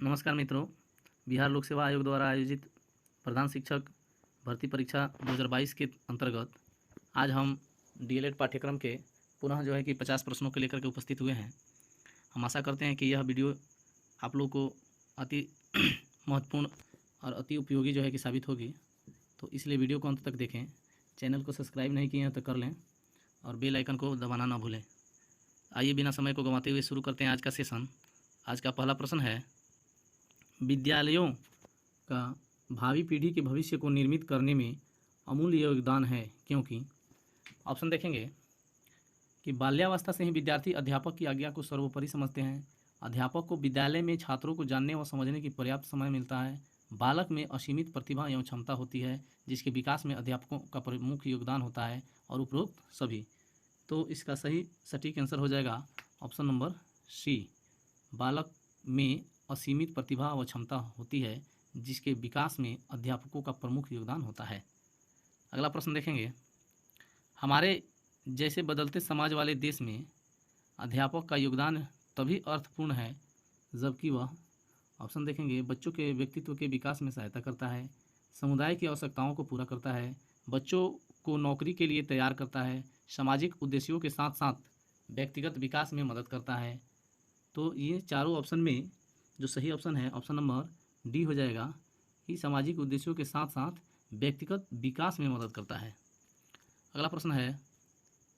नमस्कार मित्रों, बिहार लोक सेवा आयोग द्वारा आयोजित प्रधान शिक्षक भर्ती परीक्षा 2022 के अंतर्गत आज हम डीएलएड पाठ्यक्रम के पुनः जो है कि 50 प्रश्नों को लेकर के उपस्थित हुए हैं। हम आशा करते हैं कि यह वीडियो आप लोग को अति महत्वपूर्ण और अति उपयोगी जो है कि साबित होगी, तो इसलिए वीडियो को अंत तक देखें। चैनल को सब्सक्राइब नहीं किए हैं तो कर लें और बेल आइकन को दबाना ना भूलें। आइए बिना समय को गंवाते हुए शुरू करते हैं आज का सेशन। आज का पहला प्रश्न है, विद्यालयों का भावी पीढ़ी के भविष्य को निर्मित करने में अमूल्य योगदान है, क्योंकि ऑप्शन देखेंगे कि बाल्यावस्था से ही विद्यार्थी अध्यापक की आज्ञा को सर्वोपरि समझते हैं। अध्यापक को विद्यालय में छात्रों को जानने व समझने की पर्याप्त समय मिलता है। बालक में असीमित प्रतिभा एवं क्षमता होती है, जिसके विकास में अध्यापकों का प्रमुख योगदान होता है और उपरोक्त सभी। तो इसका सही सटीक आंसर हो जाएगा ऑप्शन नंबर सी, बालक में असीमित प्रतिभा व क्षमता होती है, जिसके विकास में अध्यापकों का प्रमुख योगदान होता है। अगला प्रश्न देखेंगे, हमारे जैसे बदलते समाज वाले देश में अध्यापक का योगदान तभी अर्थपूर्ण है जबकि वह, ऑप्शन देखेंगे, बच्चों के व्यक्तित्व के विकास में सहायता करता है, समुदाय की आवश्यकताओं को पूरा करता है, बच्चों को नौकरी के लिए तैयार करता है, सामाजिक उद्देश्यों के साथ साथ व्यक्तिगत विकास में मदद करता है। तो ये चारों ऑप्शन में जो सही ऑप्शन है ऑप्शन नंबर डी हो जाएगा कि सामाजिक उद्देश्यों के साथ साथ व्यक्तिगत विकास में मदद करता है। अगला प्रश्न है,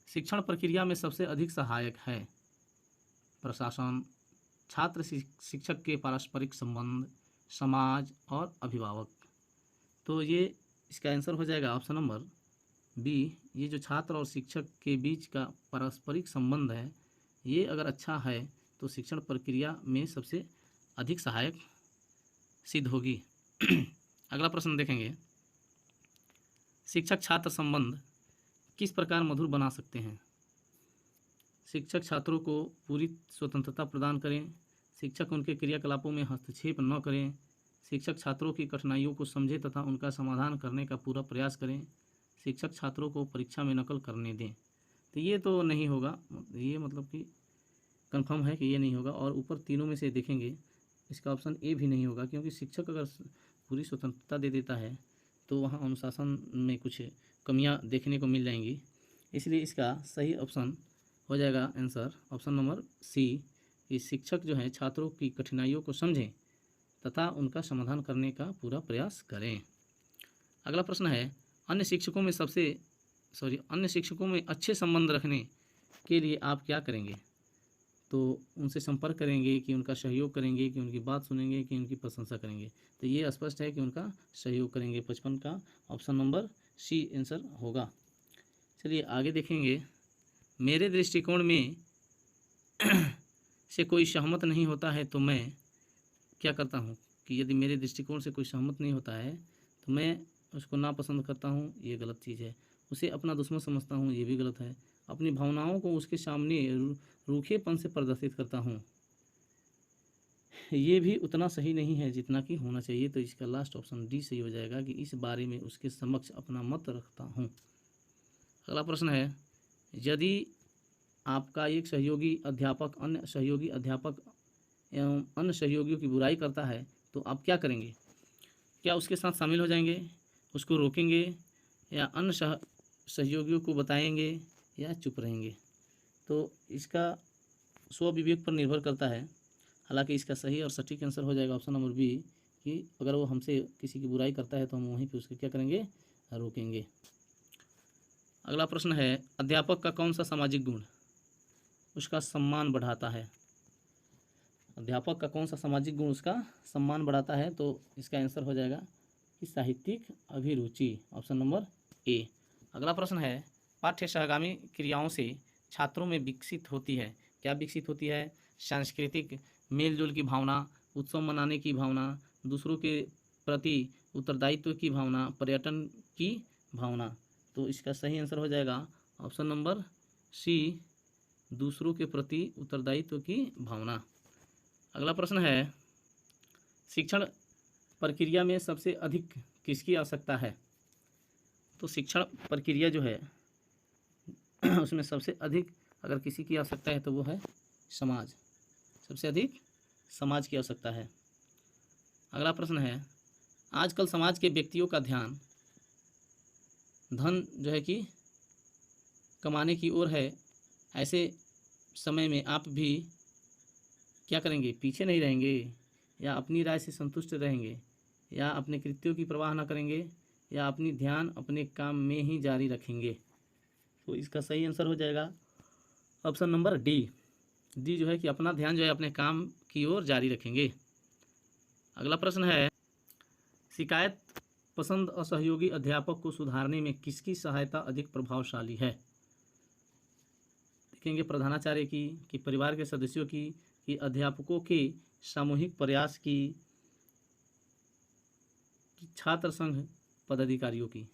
शिक्षण प्रक्रिया में सबसे अधिक सहायक है प्रशासन, छात्र शिक्षक के पारस्परिक संबंध, समाज और अभिभावक। तो ये इसका आंसर हो जाएगा ऑप्शन नंबर बी, ये जो छात्र और शिक्षक के बीच का पारस्परिक संबंध है, ये अगर अच्छा है तो शिक्षण प्रक्रिया में सबसे अधिक सहायक सिद्ध होगी। अगला प्रश्न देखेंगे, शिक्षक छात्र संबंध किस प्रकार मधुर बना सकते हैं। शिक्षक छात्रों को पूरी स्वतंत्रता प्रदान करें, शिक्षक उनके क्रियाकलापों में हस्तक्षेप न करें, शिक्षक छात्रों की कठिनाइयों को समझें तथा उनका समाधान करने का पूरा प्रयास करें, शिक्षक छात्रों को परीक्षा में नकल करने दें। तो ये तो नहीं होगा, ये मतलब कि कंफर्म है कि ये नहीं होगा। और ऊपर तीनों में से देखेंगे, इसका ऑप्शन ए भी नहीं होगा, क्योंकि शिक्षक अगर पूरी स्वतंत्रता दे देता है तो वहाँ अनुशासन में कुछ कमियां देखने को मिल जाएंगी। इसलिए इसका सही ऑप्शन हो जाएगा आंसर ऑप्शन नंबर सी, कि शिक्षक जो है छात्रों की कठिनाइयों को समझें तथा उनका समाधान करने का पूरा प्रयास करें। अगला प्रश्न है, अन्य शिक्षकों में अच्छे संबंध रखने के लिए आप क्या करेंगे। तो उनसे संपर्क करेंगे कि उनका सहयोग करेंगे, कि उनकी बात सुनेंगे, कि उनकी प्रशंसा करेंगे। तो ये स्पष्ट है कि उनका सहयोग करेंगे। 55 का ऑप्शन नंबर सी आंसर होगा। चलिए आगे देखेंगे, मेरे दृष्टिकोण में से कोई सहमत नहीं होता है तो मैं क्या करता हूँ, कि यदि मेरे दृष्टिकोण से कोई सहमत नहीं होता है तो मैं उसको नापसंद करता हूँ, ये गलत चीज़ है। उसे अपना दुश्मन समझता हूँ, ये भी गलत है। अपनी भावनाओं को उसके सामने रूखेपन से प्रदर्शित करता हूँ, ये भी उतना सही नहीं है जितना कि होना चाहिए। तो इसका लास्ट ऑप्शन डी सही हो जाएगा कि इस बारे में उसके समक्ष अपना मत रखता हूँ। अगला प्रश्न है, यदि आपका एक सहयोगी अध्यापक अन्य सहयोगी अध्यापक एवं अन्य सहयोगियों की बुराई करता है तो आप क्या करेंगे। क्या उसके साथ शामिल हो जाएंगे, उसको रोकेंगे, या अन्य सहयोगियों को बताएंगे, या चुप रहेंगे। तो इसका स्वविवेक पर निर्भर करता है। हालांकि इसका सही और सटीक आंसर हो जाएगा ऑप्शन नंबर बी, कि अगर वो हमसे किसी की बुराई करता है तो हम वहीं पे उसको क्या करेंगे, रोकेंगे। अगला प्रश्न है, अध्यापक का कौन सा सामाजिक गुण उसका सम्मान बढ़ाता है। अध्यापक का कौन सा सामाजिक गुण उसका सम्मान बढ़ाता है। तो इसका आंसर हो जाएगा कि साहित्यिक अभिरुचि, ऑप्शन नंबर ए। अगला प्रश्न है, पाठ्य सहगामी क्रियाओं से छात्रों में विकसित होती है। क्या विकसित होती है, सांस्कृतिक मेलजोल की भावना, उत्सव मनाने की भावना, दूसरों के प्रति उत्तरदायित्व की भावना, पर्यटन की भावना। तो इसका सही आंसर हो जाएगा ऑप्शन नंबर सी, दूसरों के प्रति उत्तरदायित्व की भावना। अगला प्रश्न है, शिक्षण प्रक्रिया में सबसे अधिक किसकी आवश्यकता है। तो शिक्षण प्रक्रिया जो है उसमें सबसे अधिक अगर किसी की आवश्यकता है तो वो है समाज, सबसे अधिक समाज की आवश्यकता है। अगला प्रश्न है, आजकल समाज के व्यक्तियों का ध्यान धन जो है कि कमाने की ओर है। ऐसे समय में आप भी क्या करेंगे? पीछे नहीं रहेंगे, या अपनी राय से संतुष्ट रहेंगे, या अपने कृत्यों की परवाह न करेंगे, या अपनी ध्यान अपने काम में ही जारी रखेंगे। तो इसका सही आंसर हो जाएगा ऑप्शन नंबर डी। डी जो है कि अपना ध्यान जो है अपने काम की ओर जारी रखेंगे। अगला प्रश्न है, शिकायत पसंद असहयोगी अध्यापक को सुधारने में किसकी सहायता अधिक प्रभावशाली है? देखेंगे प्रधानाचार्य की, कि परिवार के सदस्यों की, कि अध्यापकों के सामूहिक प्रयास की, कि छात्र संघ पदाधिकारियों की।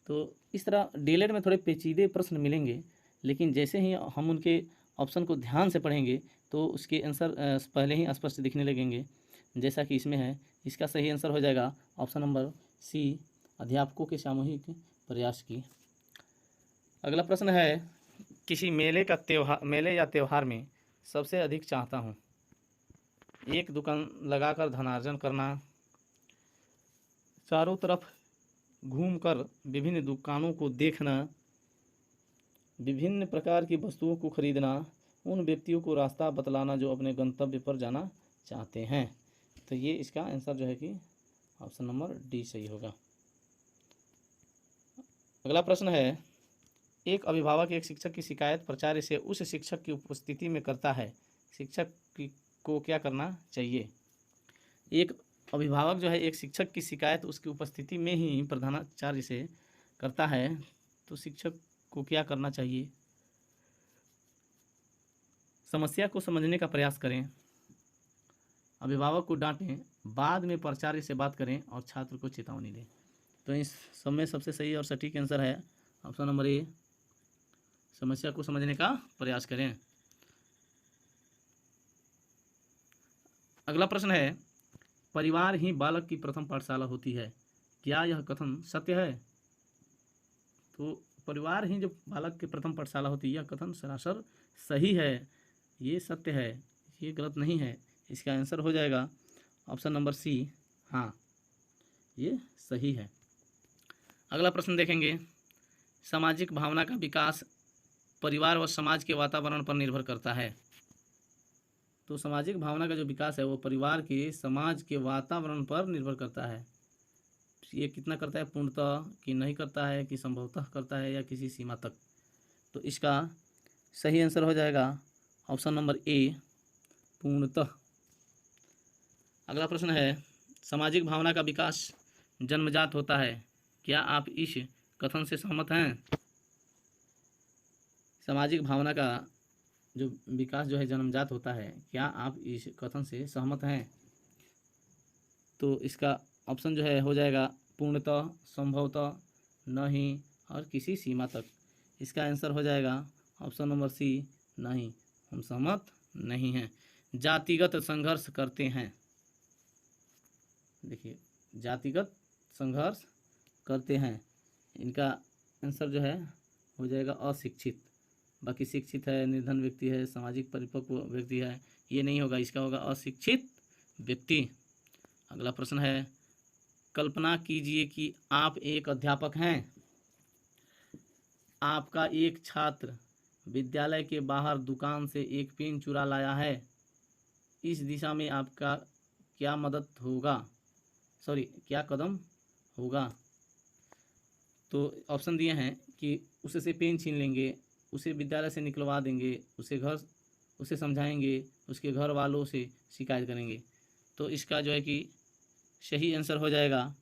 तो इस तरह डीएलएड में थोड़े पेचीदे प्रश्न मिलेंगे, लेकिन जैसे ही हम उनके ऑप्शन को ध्यान से पढ़ेंगे तो उसके आंसर पहले ही स्पष्ट दिखने लगेंगे। जैसा कि इसमें है, इसका सही आंसर हो जाएगा ऑप्शन नंबर सी, अध्यापकों के सामूहिक प्रयास की। अगला प्रश्न है, किसी मेले या त्यौहार में सबसे अधिक चाहता हूँ? एक दुकान लगाकर धनार्जन करना, चारों तरफ घूमकर विभिन्न दुकानों को देखना, विभिन्न प्रकार की वस्तुओं को खरीदना, उन व्यक्तियों को रास्ता बतलाना जो अपने गंतव्य पर जाना चाहते हैं। तो ये इसका आंसर जो है कि ऑप्शन नंबर डी सही होगा। अगला प्रश्न है, एक अभिभावक एक शिक्षक की शिकायत प्राचार्य से उस शिक्षक की उपस्थिति में करता है, शिक्षक को क्या करना चाहिए? एक अभिभावक जो है एक शिक्षक की शिकायत उसकी उपस्थिति में ही प्रधानाचार्य से करता है, तो शिक्षक को क्या करना चाहिए? समस्या को समझने का प्रयास करें, अभिभावक को डांटें, बाद में प्राचार्य से बात करें और छात्र को चेतावनी दें। तो इस सब में सबसे सही और सटीक आंसर है ऑप्शन नंबर ए, समस्या को समझने का प्रयास करें। अगला प्रश्न है, परिवार ही बालक की प्रथम पाठशाला होती है, क्या यह कथन सत्य है? तो परिवार ही जो बालक की प्रथम पाठशाला होती है, यह कथन सरासर सही है, ये सत्य है, ये गलत नहीं है। इसका आंसर हो जाएगा ऑप्शन नंबर सी, हाँ ये सही है। अगला प्रश्न देखेंगे, सामाजिक भावना का विकास परिवार व समाज के वातावरण पर निर्भर करता है। तो सामाजिक भावना का जो विकास है वो परिवार के, समाज के वातावरण पर निर्भर करता है। ये कितना करता है, पूर्णतः कि नहीं करता है, कि संभवतः करता है, या किसी सीमा तक। तो इसका सही आंसर हो जाएगा ऑप्शन नंबर ए, पूर्णतः। अगला प्रश्न है, सामाजिक भावना का विकास जन्मजात होता है, क्या आप इस कथन से सहमत हैं? सामाजिक भावना का जो विकास जो है जन्मजात होता है, क्या आप इस कथन से सहमत हैं? तो इसका ऑप्शन जो है हो जाएगा पूर्णतः, संभवतः, नहीं और किसी सीमा तक। इसका आंसर हो जाएगा ऑप्शन नंबर सी, नहीं, हम सहमत नहीं हैं। जातिगत संघर्ष करते हैं, देखिए जातिगत संघर्ष करते हैं, इनका आंसर जो है हो जाएगा अशिक्षित। बाकी शिक्षित है, निर्धन व्यक्ति है, सामाजिक परिपक्व व्यक्ति है, ये नहीं होगा, इसका होगा अशिक्षित व्यक्ति। अगला प्रश्न है, कल्पना कीजिए कि आप एक अध्यापक हैं, आपका एक छात्र विद्यालय के बाहर दुकान से एक पेन चुरा लाया है, इस दिशा में आपका क्या क्या कदम होगा? तो ऑप्शन दिए हैं कि उससे पेन छीन लेंगे, उसे विद्यालय से निकलवा देंगे, उसे समझाएंगे, उसके घर वालों से शिकायत करेंगे। तो इसका जो है कि सही आंसर हो जाएगा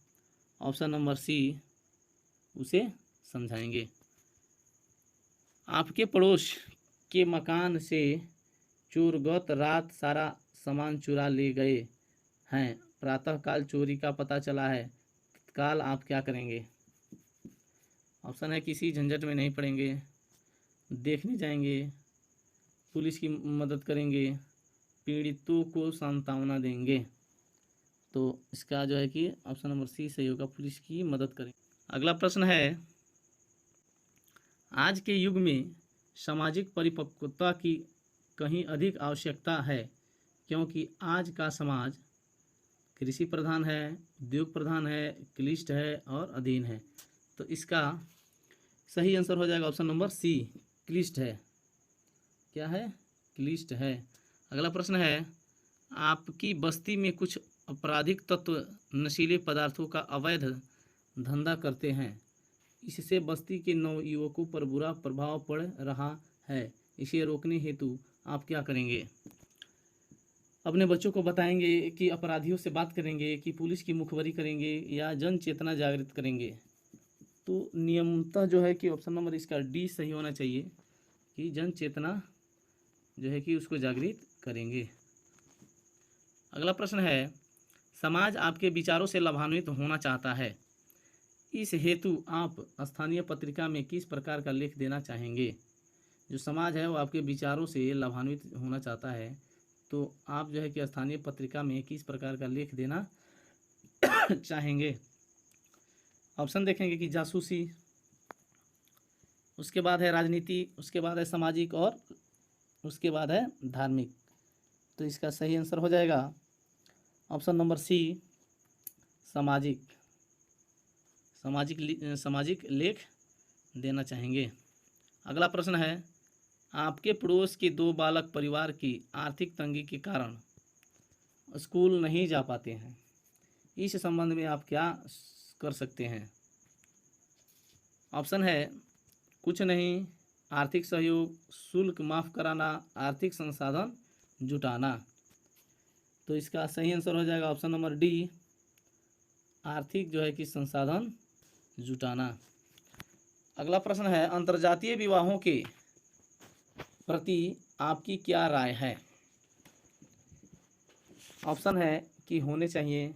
ऑप्शन नंबर सी, उसे समझाएंगे। आपके पड़ोस के मकान से चोर गत रात सारा सामान चुरा ले गए हैं, प्रातःकाल चोरी का पता चला है, तत्काल आप क्या करेंगे? ऑप्शन है, किसी झंझट में नहीं पड़ेंगे, देखने जाएंगे, पुलिस की मदद करेंगे, पीड़ितों को सांत्वना देंगे। तो इसका जो है कि ऑप्शन नंबर सी सही होगा, पुलिस की मदद करें। अगला प्रश्न है, आज के युग में सामाजिक परिपक्वता की कहीं अधिक आवश्यकता है, क्योंकि आज का समाज कृषि प्रधान है, उद्योग प्रधान है, क्लिष्ट है और अधीन है। तो इसका सही आंसर हो जाएगा ऑप्शन नंबर सी, क्लिष्ट है। क्या है? क्लिष्ट है। अगला प्रश्न है, आपकी बस्ती में कुछ आपराधिक तत्व नशीले पदार्थों का अवैध धंधा करते हैं। इससे बस्ती के नवयुवकों पर बुरा प्रभाव पड़ रहा है। इसे रोकने हेतु आप क्या करेंगे? अपने बच्चों को बताएंगे कि अपराधियों से बात करेंगे, कि पुलिस की मुखबरी करेंगे, या जन चेतना जागृत करेंगे? तो नियमतः जो है कि ऑप्शन नंबर इसका डी सही होना चाहिए, कि जन चेतना जो है कि उसको जागृत करेंगे। अगला प्रश्न है, समाज आपके विचारों से लाभान्वित होना चाहता है। इस हेतु आप स्थानीय पत्रिका में किस प्रकार का लेख देना चाहेंगे? जो समाज है वो आपके विचारों से लाभान्वित होना चाहता है, तो आप जो है कि स्थानीय पत्रिका में किस प्रकार का लेख देना चाहेंगे? ऑप्शन देखेंगे कि जासूसी, उसके बाद है राजनीति, उसके बाद है सामाजिक और उसके बाद है धार्मिक। तो इसका सही आंसर हो जाएगा ऑप्शन नंबर सी, सामाजिक। सामाजिक लेख देना चाहेंगे। अगला प्रश्न है, आपके पड़ोस के दो बालक परिवार की आर्थिक तंगी के कारण स्कूल नहीं जा पाते हैं। इस संबंध में आप क्या कर सकते हैं? ऑप्शन है कुछ नहीं, आर्थिक सहयोग, शुल्क माफ़ कराना, आर्थिक संसाधन जुटाना। तो इसका सही आंसर हो जाएगा ऑप्शन नंबर डी, आर्थिक जो है कि संसाधन जुटाना। अगला प्रश्न है, अंतर्जातीय विवाहों के प्रति आपकी क्या राय है? ऑप्शन है कि होने चाहिए,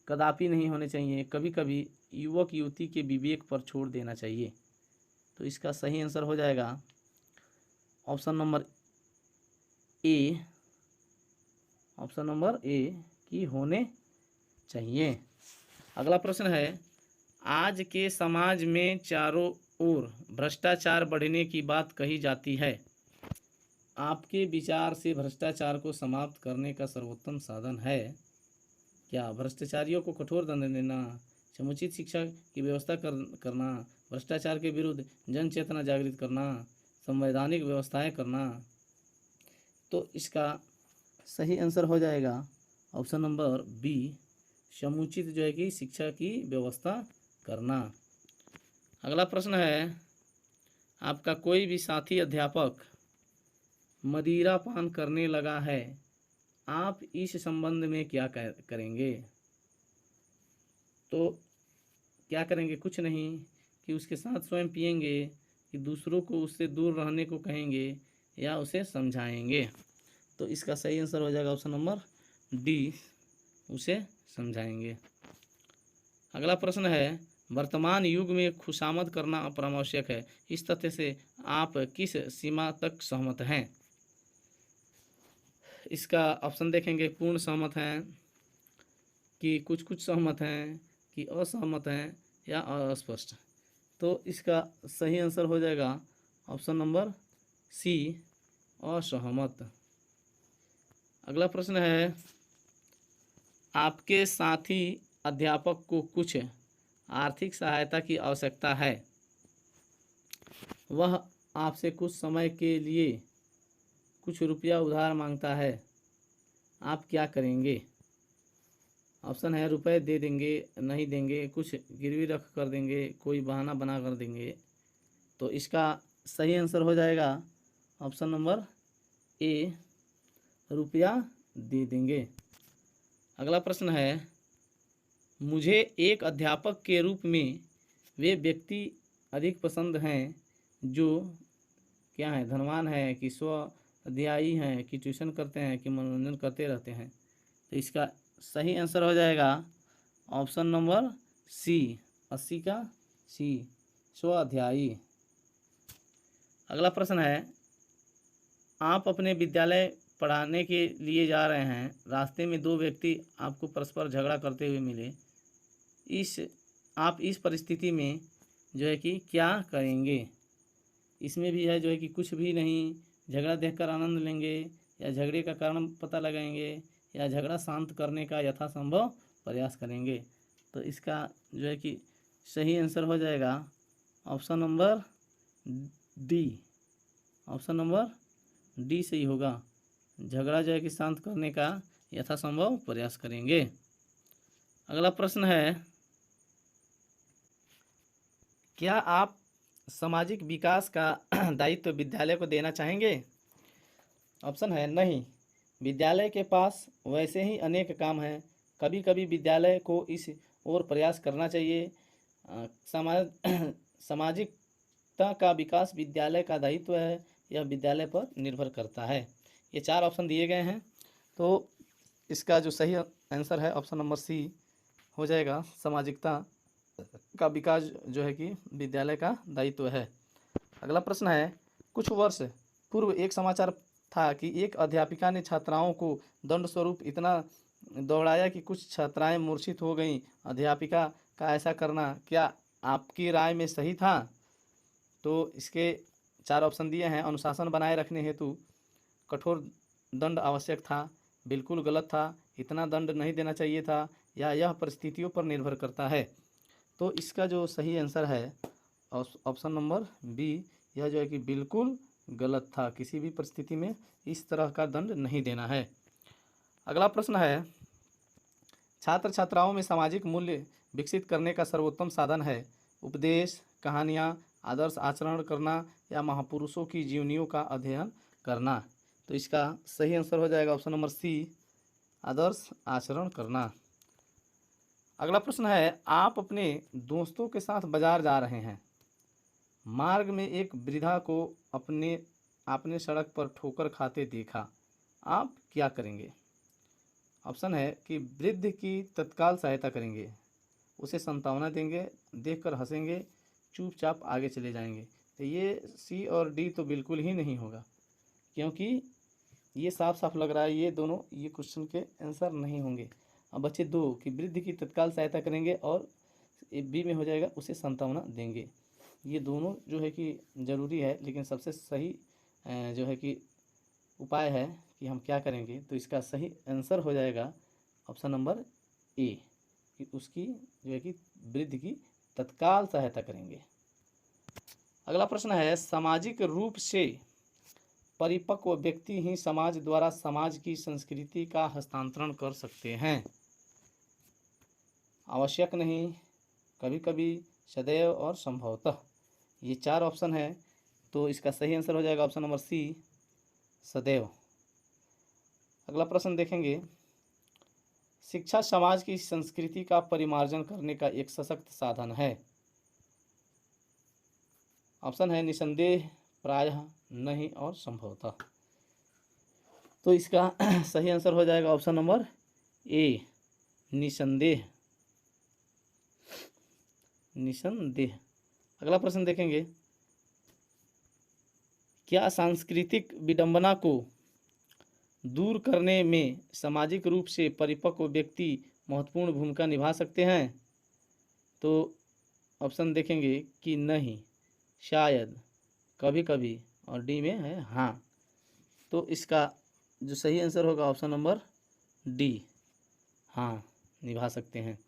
कदापि नहीं होने चाहिए, कभी कभी, युवक युवती के विवेक पर छोड़ देना चाहिए। तो इसका सही आंसर हो जाएगा option number A, option number A कि होने चाहिए। अगला प्रश्न है, आज के समाज में चारों ओर भ्रष्टाचार बढ़ने की बात कही जाती है। आपके विचार से भ्रष्टाचार को समाप्त करने का सर्वोत्तम साधन है क्या? भ्रष्टाचारियों को कठोर दंड देना, समुचित शिक्षा की व्यवस्था करना, भ्रष्टाचार के विरुद्ध जन चेतना जागृत करना, संवैधानिक व्यवस्थाएं करना। तो इसका सही आंसर हो जाएगा ऑप्शन नंबर बी, समुचित जो है कि शिक्षा की व्यवस्था करना। अगला प्रश्न है, आपका कोई भी साथी अध्यापक मदिरा पान करने लगा है, आप इस संबंध में क्या करेंगे? तो क्या करेंगे? कुछ नहीं, कि उसके साथ स्वयं पिएंगे, कि दूसरों को उससे दूर रहने को कहेंगे, या उसे समझाएंगे। तो इसका सही आंसर हो जाएगा ऑप्शन नंबर डी, उसे समझाएंगे। अगला प्रश्न है, वर्तमान युग में खुशामद करना अपरावश्यक है। इस तथ्य से आप किस सीमा तक सहमत हैं? इसका ऑप्शन देखेंगे, पूर्ण सहमत हैं, कि कुछ कुछ सहमत हैं, कि असहमत हैं, या अस्पष्ट। तो इसका सही आंसर हो जाएगा ऑप्शन नंबर सी, असहमत। अगला प्रश्न है, आपके साथी अध्यापक को कुछ आर्थिक सहायता की आवश्यकता है, वह आपसे कुछ समय के लिए कुछ रुपया उधार मांगता है, आप क्या करेंगे? ऑप्शन है रुपए दे देंगे, नहीं देंगे, कुछ गिरवी रख कर देंगे, कोई बहाना बना कर देंगे। तो इसका सही आंसर हो जाएगा ऑप्शन नंबर ए, रुपया दे देंगे। अगला प्रश्न है, मुझे एक अध्यापक के रूप में वे व्यक्ति अधिक पसंद हैं जो क्या है, धनवान है, कि स्व अध्यायी हैं, कि ट्यूशन करते हैं, कि मनोरंजन करते रहते हैं। तो इसका सही आंसर हो जाएगा ऑप्शन नंबर सी, 80 का सी, स्व अध्यायी। अगला प्रश्न है, आप अपने विद्यालय पढ़ाने के लिए जा रहे हैं, रास्ते में दो व्यक्ति आपको परस्पर झगड़ा करते हुए मिले। आप इस परिस्थिति में जो है कि क्या करेंगे? इसमें भी है जो है कि कुछ भी नहीं, झगड़ा देखकर आनंद लेंगे, या झगड़े का कारण पता लगाएंगे, या झगड़ा शांत करने का यथासंभव प्रयास करेंगे। तो इसका जो है कि सही आंसर हो जाएगा option number D. Option number D सही होगा। झगड़ा जो है कि शांत करने का यथासंभव प्रयास करेंगे। अगला प्रश्न है, क्या आप सामाजिक विकास का दायित्व विद्यालय को देना चाहेंगे? ऑप्शन है नहीं, विद्यालय के पास वैसे ही अनेक काम हैं, कभी कभी विद्यालय को इस ओर प्रयास करना चाहिए। सामाजिकता का विकास विद्यालय का दायित्व है, यह विद्यालय पर निर्भर करता है। ये 4 ऑप्शन दिए गए हैं, तो इसका जो सही आंसर है ऑप्शन नंबर सी हो जाएगा। सामाजिकता का विकास जो है कि विद्यालय का दायित्व है। अगला प्रश्न है, कुछ वर्ष पूर्व एक समाचार था कि एक अध्यापिका ने छात्राओं को दंड स्वरूप इतना दौड़ाया कि कुछ छात्राएं मूर्छित हो गईं। अध्यापिका का ऐसा करना क्या आपकी राय में सही था? तो इसके 4 ऑप्शन दिए हैं। अनुशासन बनाए रखने हेतु कठोर दंड आवश्यक था, बिल्कुल गलत था, इतना दंड नहीं देना चाहिए था, या यह परिस्थितियों पर निर्भर करता है। तो इसका जो सही आंसर है ऑप्शन नंबर बी, यह जो है कि बिल्कुल गलत था, किसी भी परिस्थिति में इस तरह का दंड नहीं देना है। अगला प्रश्न है, छात्र छात्राओं में सामाजिक मूल्य विकसित करने का सर्वोत्तम साधन है उपदेश, कहानियाँ, आदर्श आचरण करना या महापुरुषों की जीवनियों का अध्ययन करना? तो इसका सही आंसर हो जाएगा ऑप्शन नंबर सी, आदर्श आचरण करना। अगला प्रश्न है, आप अपने दोस्तों के साथ बाजार जा रहे हैं, मार्ग में एक वृद्धा को आपने सड़क पर ठोकर खाते देखा, आप क्या करेंगे? ऑप्शन है कि वृद्ध की तत्काल सहायता करेंगे, उसे सांत्वना देंगे, देखकर हंसेंगे, चुपचाप आगे चले जाएंगे। तो ये सी और डी तो बिल्कुल ही नहीं होगा, क्योंकि ये साफ साफ लग रहा है ये दोनों ये क्वेश्चन के आंसर नहीं होंगे। अब बचे 2 कि वृद्ध की तत्काल सहायता करेंगे और बी में हो जाएगा उसे सांत्वना देंगे। ये दोनों जो है कि ज़रूरी है, लेकिन सबसे सही जो है कि उपाय है कि हम क्या करेंगे। तो इसका सही आंसर हो जाएगा ऑप्शन नंबर ए, कि उसकी जो है कि वृद्ध की तत्काल सहायता करेंगे। अगला प्रश्न है, सामाजिक रूप से परिपक्व व्यक्ति ही समाज द्वारा समाज की संस्कृति का हस्तांतरण कर सकते हैं? आवश्यक नहीं, कभी कभी, सदैव और संभवतः। ये 4 ऑप्शन है, तो इसका सही आंसर हो जाएगा ऑप्शन नंबर सी, सदैव। अगला प्रश्न देखेंगे, शिक्षा समाज की संस्कृति का परिमार्जन करने का एक सशक्त साधन है? ऑप्शन है निसंदेह, प्रायः, नहीं और संभवतः। तो इसका सही आंसर हो जाएगा ऑप्शन नंबर ए, निसंदेह। निसंदेह। अगला प्रश्न देखेंगे, क्या सांस्कृतिक विडंबना को दूर करने में सामाजिक रूप से परिपक्व व्यक्ति महत्वपूर्ण भूमिका निभा सकते हैं? तो ऑप्शन देखेंगे कि नहीं, शायद, कभी कभी, और डी में है हाँ। तो इसका जो सही आंसर होगा ऑप्शन नंबर डी, हाँ, निभा सकते हैं।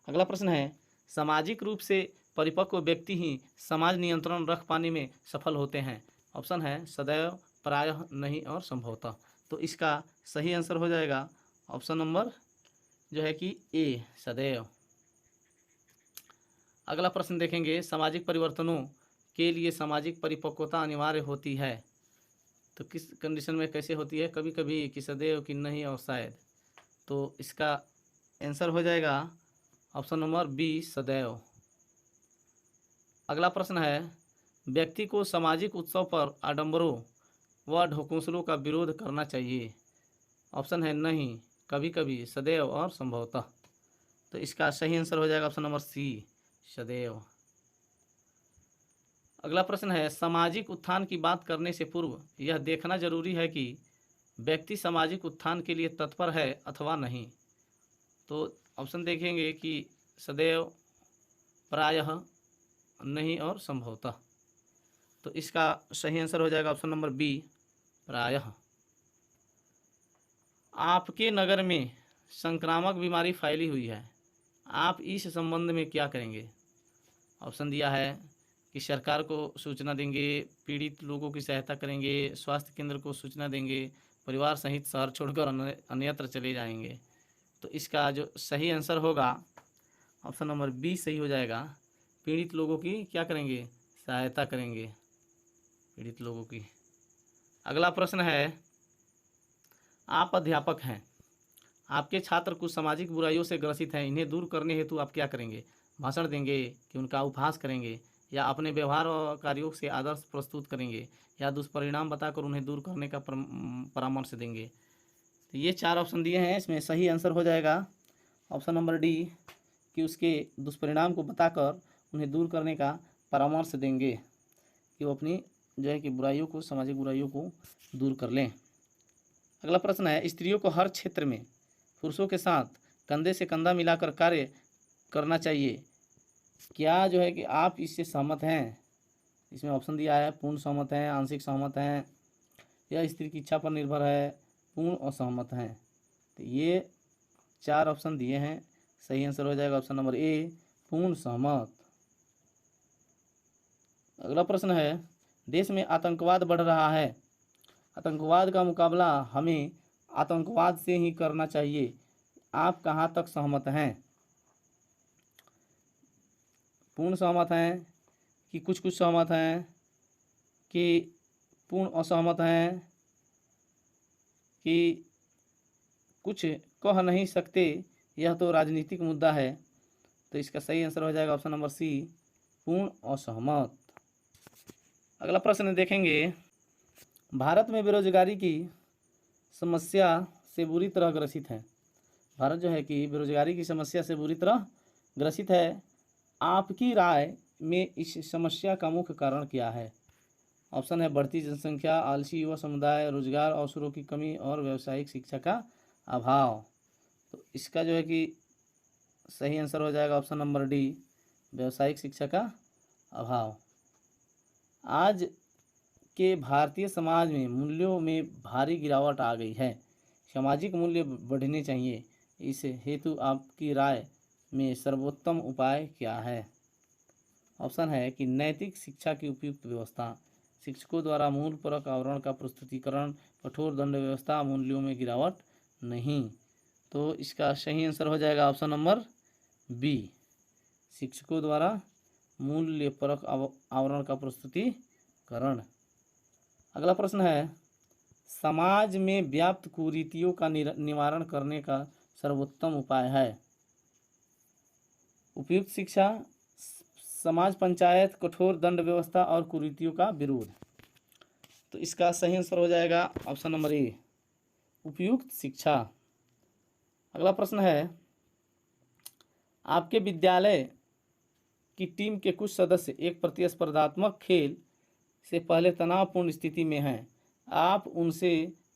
अगला प्रश्न है, सामाजिक रूप से परिपक्व व्यक्ति ही समाज नियंत्रण रख पाने में सफल होते हैं? ऑप्शन है सदैव, प्रायः, नहीं और संभवतः। तो इसका सही आंसर हो जाएगा ऑप्शन नंबर जो है कि ए, सदैव। अगला प्रश्न देखेंगे, सामाजिक परिवर्तनों के लिए सामाजिक परिपक्वता अनिवार्य होती है, तो किस कंडीशन में कैसे होती है? कभी कभी, कि सदैव, कि नहीं और शायद। तो इसका आंसर हो जाएगा ऑप्शन नंबर बी, सदैव। अगला प्रश्न है, व्यक्ति को सामाजिक उत्सव पर आडंबरों व ढकोसलों का विरोध करना चाहिए? ऑप्शन है नहीं, कभी कभी, सदैव और संभवतः। तो इसका सही आंसर हो जाएगा ऑप्शन नंबर सी, सदैव। अगला प्रश्न है, सामाजिक उत्थान की बात करने से पूर्व यह देखना जरूरी है कि व्यक्ति सामाजिक उत्थान के लिए तत्पर है अथवा नहीं? तो ऑप्शन देखेंगे कि सदैव, प्रायः, नहीं और संभवतः। तो इसका सही आंसर हो जाएगा ऑप्शन नंबर बी, प्रायः। आपके नगर में संक्रामक बीमारी फैली हुई है, आप इस संबंध में क्या करेंगे? ऑप्शन दिया है कि सरकार को सूचना देंगे, पीड़ित लोगों की सहायता करेंगे, स्वास्थ्य केंद्र को सूचना देंगे, परिवार सहित शहर छोड़कर अन्यत्र चले जाएंगे। तो इसका जो सही आंसर होगा ऑप्शन नंबर बी सही हो जाएगा। पीड़ित लोगों की क्या करेंगे? सहायता करेंगे, पीड़ित लोगों की। अगला प्रश्न है, आप अध्यापक हैं, आपके छात्र कुछ सामाजिक बुराइयों से ग्रसित हैं, इन्हें दूर करने हेतु आप क्या करेंगे? भाषण देंगे कि उनका उपहास करेंगे, या अपने व्यवहार और कार्यों से आदर्श प्रस्तुत करेंगे, या दुष्परिणाम बताकर उन्हें दूर करने का परामर्श देंगे? तो ये 4 ऑप्शन दिए हैं, इसमें सही आंसर हो जाएगा ऑप्शन नंबर डी कि उसके दुष्परिणाम को बताकर उन्हें दूर करने का परामर्श देंगे, कि वो अपनी जो है कि बुराइयों को, सामाजिक बुराइयों को दूर कर लें। अगला प्रश्न है, स्त्रियों को हर क्षेत्र में पुरुषों के साथ कंधे से कंधा मिलाकर कार्य करना चाहिए, क्या जो है कि आप इससे सहमत हैं? इसमें ऑप्शन दिया है, पूर्ण सहमत हैं, आंशिक सहमत हैं, या स्त्री की इच्छा पर निर्भर है, पूर्ण असहमत हैं। तो ये 4 ऑप्शन दिए हैं, सही आंसर हो जाएगा ऑप्शन नंबर ए, पूर्ण सहमत। अगला प्रश्न है, देश में आतंकवाद बढ़ रहा है, आतंकवाद का मुकाबला हमें आतंकवाद से ही करना चाहिए, आप कहाँ तक सहमत हैं? पूर्ण सहमत हैं, कि कुछ कुछ सहमत हैं, कि पूर्ण असहमत हैं, कि कुछ कह नहीं सकते, यह तो राजनीतिक मुद्दा है? तो इसका सही आंसर हो जाएगा ऑप्शन नंबर सी, पूर्ण असहमत। अगला प्रश्न देखेंगे, भारत में बेरोजगारी की समस्या से बुरी तरह ग्रसित है, भारत जो है कि बेरोजगारी की समस्या से बुरी तरह ग्रसित है, आपकी राय में इस समस्या का मुख्य कारण क्या है? ऑप्शन है, बढ़ती जनसंख्या, आलसी युवा समुदाय, रोजगार अवसरों की कमी, और व्यावसायिक शिक्षा का अभाव। तो इसका जो है कि सही आंसर हो जाएगा ऑप्शन नंबर डी, व्यावसायिक शिक्षा का अभाव। आज के भारतीय समाज में मूल्यों में भारी गिरावट आ गई है, सामाजिक मूल्य बढ़ने चाहिए, इस हेतु आपकी राय में सर्वोत्तम उपाय क्या है? ऑप्शन है कि नैतिक शिक्षा की उपयुक्त व्यवस्था, शिक्षकों द्वारा मूल परक आवरण का प्रस्तुतिकरण, कठोर दंड व्यवस्था, मूल्यों में गिरावट नहीं। तो इसका सही आंसर हो जाएगा ऑप्शन नंबर बी, शिक्षकों द्वारा मूल्य परक आवरण का प्रस्तुतिकरण। अगला प्रश्न है, समाज में व्याप्त कुरीतियों का निवारण करने का सर्वोत्तम उपाय है? उपयुक्त शिक्षा, समाज पंचायत, कठोर दंड व्यवस्था, और कुरीतियों का विरोध। तो इसका सही आंसर हो जाएगा ऑप्शन नंबर ए, उपयुक्त शिक्षा। अगला प्रश्न है, आपके विद्यालय की टीम के कुछ सदस्य एक प्रतिस्पर्धात्मक खेल से पहले तनावपूर्ण स्थिति में हैं, आप उनसे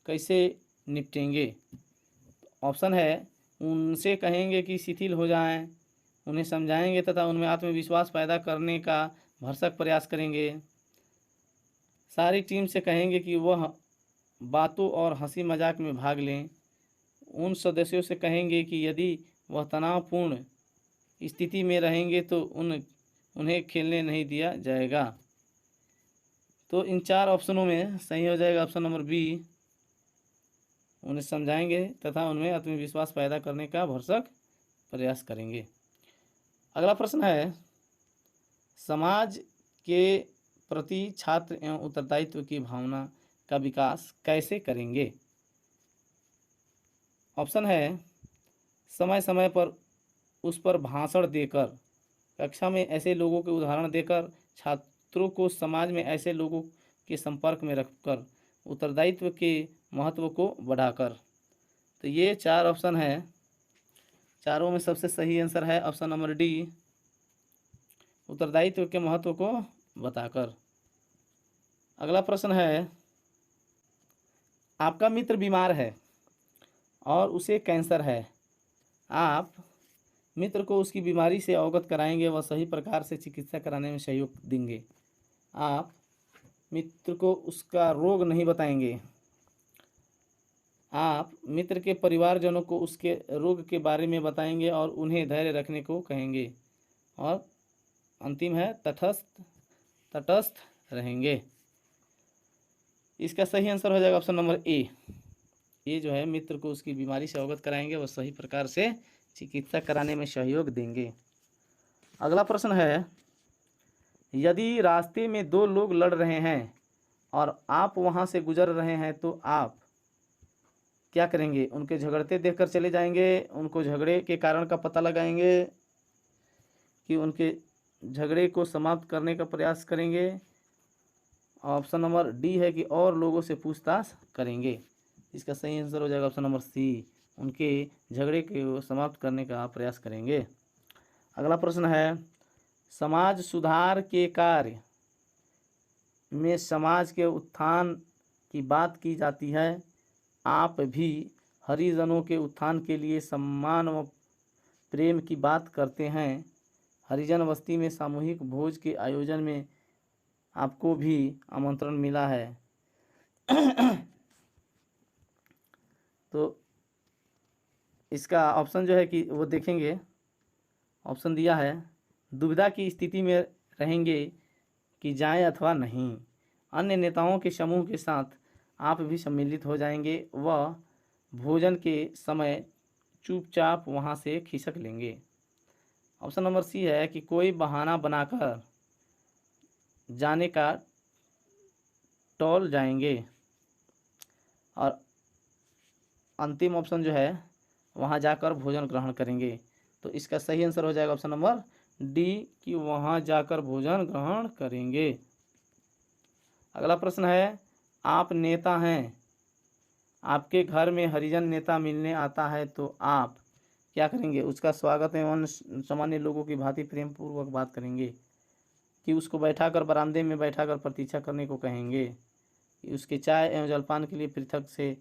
कैसे निपटेंगे? ऑप्शन है, उनसे कहेंगे कि शिथिल हो जाएं, उन्हें समझाएंगे तथा उनमें आत्मविश्वास पैदा करने का भरसक प्रयास करेंगे, सारी टीम से कहेंगे कि वह बातों और हंसी मजाक में भाग लें, उन सदस्यों से कहेंगे कि यदि वह तनावपूर्ण स्थिति में रहेंगे तो उन्हें खेलने नहीं दिया जाएगा। तो इन 4 ऑप्शनों में सही हो जाएगा ऑप्शन नंबर बी, उन्हें समझाएंगे तथा उनमें आत्मविश्वास पैदा करने का भरसक प्रयास करेंगे। अगला प्रश्न है, समाज के प्रति छात्र एवं उत्तरदायित्व की भावना का विकास कैसे करेंगे? ऑप्शन है, समय समय पर उस पर भाषण देकर, कक्षा में ऐसे लोगों के उदाहरण देकर, छात्रों को समाज में ऐसे लोगों के संपर्क में रखकर, उत्तरदायित्व के महत्व को बढ़ाकर। तो ये 4 ऑप्शन है, चारों में सबसे सही आंसर है ऑप्शन नंबर डी, उत्तरदायित्व के महत्व को बताकर। अगला प्रश्न है, आपका मित्र बीमार है और उसे कैंसर है, आप मित्र को उसकी बीमारी से अवगत कराएंगे व सही प्रकार से चिकित्सा कराने में सहयोग देंगे, आप मित्र को उसका रोग नहीं बताएंगे, आप मित्र के परिवारजनों को उसके रोग के बारे में बताएंगे और उन्हें धैर्य रखने को कहेंगे। और अंतिम है तटस्थ रहेंगे। इसका सही आंसर हो जाएगा ऑप्शन नंबर ए। ये जो है मित्र को उसकी बीमारी से अवगत कराएंगे और सही प्रकार से चिकित्सा कराने में सहयोग देंगे। अगला प्रश्न है, यदि रास्ते में दो लोग लड़ रहे हैं और आप वहां से गुजर रहे हैं तो आप क्या करेंगे? उनके झगड़ते देखकर चले जाएंगे, उनको झगड़े के कारण का पता लगाएंगे, कि उनके झगड़े को समाप्त करने का प्रयास करेंगे? ऑप्शन नंबर डी है कि और लोगों से पूछताछ करेंगे। इसका सही आंसर हो जाएगा ऑप्शन नंबर सी, उनके झगड़े को समाप्त करने का प्रयास करेंगे। अगला प्रश्न है, समाज सुधार के कार्य में समाज के उत्थान की बात की जाती है। आप भी हरिजनों के उत्थान के लिए सम्मान व प्रेम की बात करते हैं। हरिजन बस्ती में सामूहिक भोज के आयोजन में आपको भी आमंत्रण मिला है। तो इसका ऑप्शन जो है कि वो देखेंगे, ऑप्शन दिया है, दुविधा की स्थिति में रहेंगे कि जाएं अथवा नहीं। अन्य नेताओं के समूह के साथ आप भी सम्मिलित हो जाएंगे व भोजन के समय चुपचाप वहां से खिसक लेंगे। ऑप्शन नंबर सी है कि कोई बहाना बनाकर जाने का टॉल जाएंगे। और अंतिम ऑप्शन जो है, वहां जाकर भोजन ग्रहण करेंगे। तो इसका सही आंसर हो जाएगा ऑप्शन नंबर डी, कि वहां जाकर भोजन ग्रहण करेंगे। अगला प्रश्न है, आप नेता हैं, आपके घर में हरिजन नेता मिलने आता है तो आप क्या करेंगे? उसका स्वागत एवं सामान्य लोगों की भांति प्रेम पूर्वक बात करेंगे, कि उसको बैठाकर बरामदे में बैठाकर प्रतीक्षा करने को कहेंगे, कि उसके चाय एवं जलपान के लिए पृथक से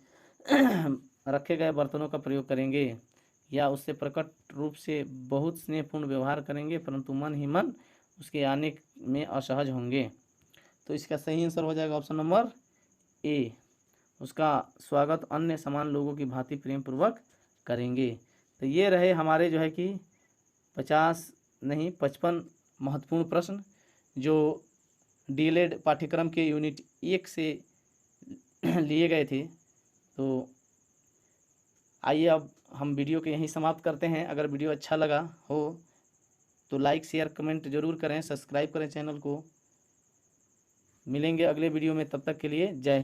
रखे गए बर्तनों का प्रयोग करेंगे, या उससे प्रकट रूप से बहुत स्नेहपूर्ण व्यवहार करेंगे परंतु मन ही मन उसके आने में असहज होंगे। तो इसका सही आंसर हो जाएगा ऑप्शन नंबर ए, उसका स्वागत अन्य समान लोगों की भांति प्रेम पूर्वक करेंगे। तो ये रहे हमारे जो है कि 55 महत्वपूर्ण प्रश्न जो डीएलएड पाठ्यक्रम के यूनिट 1 से लिए गए थे। तो आइए अब हम वीडियो को यहीं समाप्त करते हैं। अगर वीडियो अच्छा लगा हो तो लाइक शेयर कमेंट जरूर करें, सब्सक्राइब करें चैनल को। मिलेंगे अगले वीडियो में, तब तक के लिए जय।